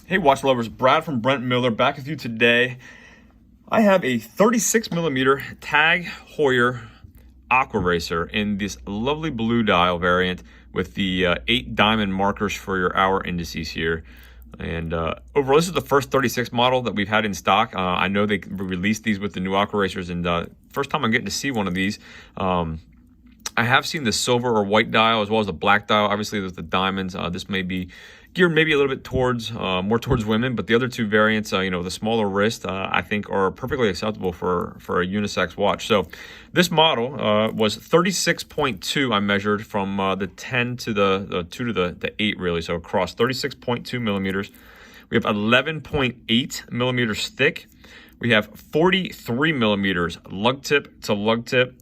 Hey watch lovers, Brad from Brent Miller back with you today. I have a 36 millimeter tag Heuer Aquaracer in this lovely blue dial variant with the 8 diamond markers for your hour indices here. And overall, this is the first 36 model that we've had in stock. I know they released these with the new Aquaracers, and first time I'm getting to see one of these. I have seen the silver or white dial as well as the black dial. Obviously, there's the diamonds. This may be geared maybe a little bit towards more towards women, but the other two variants, the smaller wrist, I think are perfectly acceptable for a unisex watch. So this model was 36.2. I measured from the 10 to the 2 to the 8 really. So across 36.2 millimeters. We have 11.8 millimeters thick. We have 43 millimeters lug tip to lug tip.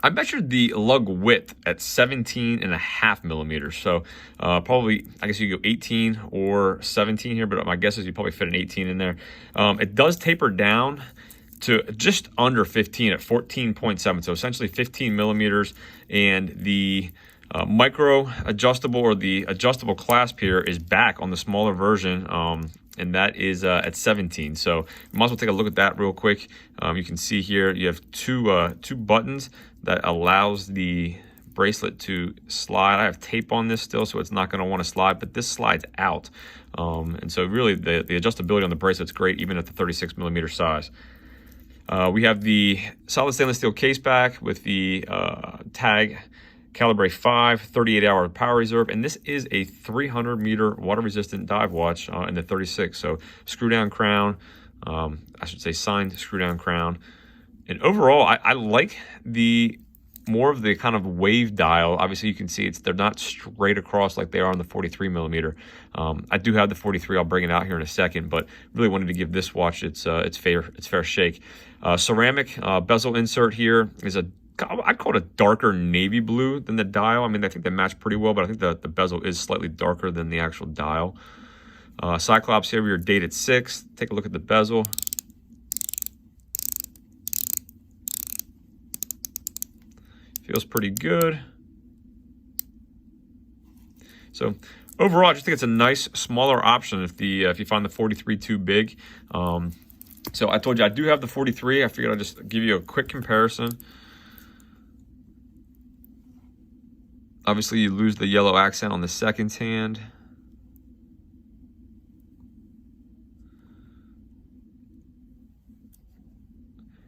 I measured the lug width at 17.5 millimeters. So probably, I guess you could go 18 or 17 here, but my guess is you probably fit an 18 in there. It does taper down to just under 15 at 14.7. So essentially 15 millimeters. And the micro adjustable or the adjustable clasp here is back on the smaller version. And that is at 17. So you might as well take a look at that real quick. You can see here you have two buttons that allows the bracelet to slide. I have tape on this still, so it's not going to want to slide, but this slides out. And so really the adjustability on the bracelet's great, even at the 36 millimeter size. We have the solid stainless steel case back with the tag Calibre 5 38-hour power reserve, and this is a 300-meter water-resistant dive watch in the 36. So screw-down crown, I should say signed screw-down crown. And overall, I like the more of the kind of wave dial. Obviously, you can see they're not straight across like they are on the 43 millimeter. I do have the 43. I'll bring it out here in a second, but really wanted to give this watch its fair shake. Ceramic bezel insert here is I'd call it a darker navy blue than the dial. I mean, I think they match pretty well, but I think the bezel is slightly darker than the actual dial. Cyclops here, we are dated 6. Take a look at the bezel. Feels pretty good. So overall, I just think it's a nice smaller option if you find the 43 too big. So I told you I do have the 43. I figured I'd just give you a quick comparison. Obviously, you lose the yellow accent on the second hand.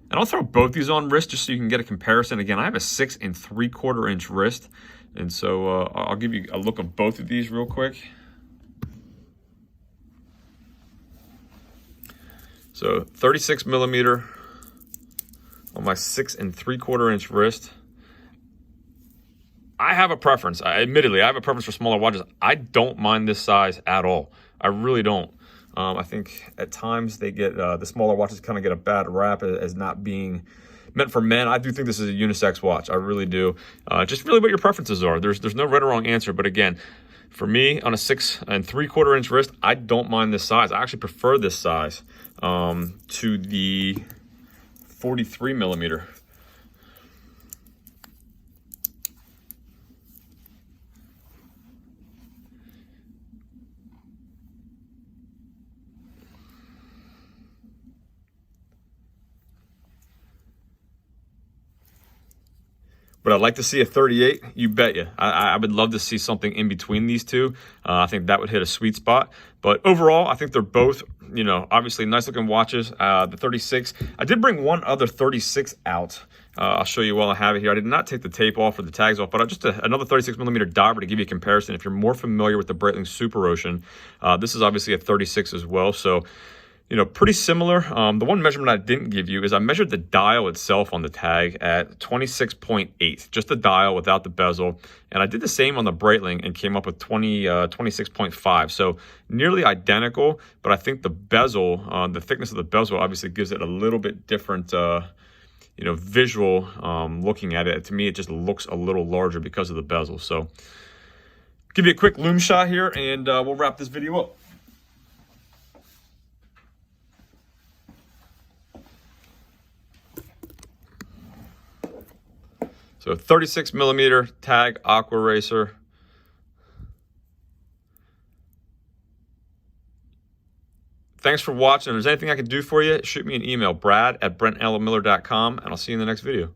And I'll throw both these on wrist just so you can get a comparison. Again, I have a 6 3/4 inch wrist. And so I'll give you a look of both of these real quick. So 36 millimeter on my 6 3/4 inch wrist. I have a preference. Admittedly, I have a preference for smaller watches. I don't mind this size at all. I really don't. I think at times they get the smaller watches kind of get a bad rap as not being meant for men. I do think this is a unisex watch. I really do. Just really what your preferences are. There's no right or wrong answer. But again, for me, on a 6 3/4 inch wrist, I don't mind this size. I actually prefer this size to the 43 millimeter. But I'd like to see a 38, you bet you. I would love to see something in between these two. I think that would hit a sweet spot. But overall, I think they're both, obviously nice looking watches. The 36, I did bring one other 36 out. I'll show you while I have it here. I did not take the tape off or the tags off, but just another 36 millimeter diver to give you a comparison. If you're more familiar with the Breitling Super Ocean, this is obviously a 36 as well. So, pretty similar. The one measurement I didn't give you is I measured the dial itself on the tag at 26.8, just the dial without the bezel. And I did the same on the Breitling and came up with 26.5. So nearly identical, but I think the bezel, the thickness of the bezel obviously gives it a little bit different, visual looking at it. To me, it just looks a little larger because of the bezel. So give you a quick loom shot here and we'll wrap this video up. So 36 millimeter tag Aquaracer. Thanks for watching. If there's anything I can do for you, shoot me an email, brad@brentlmiller.com, and I'll see you in the next video.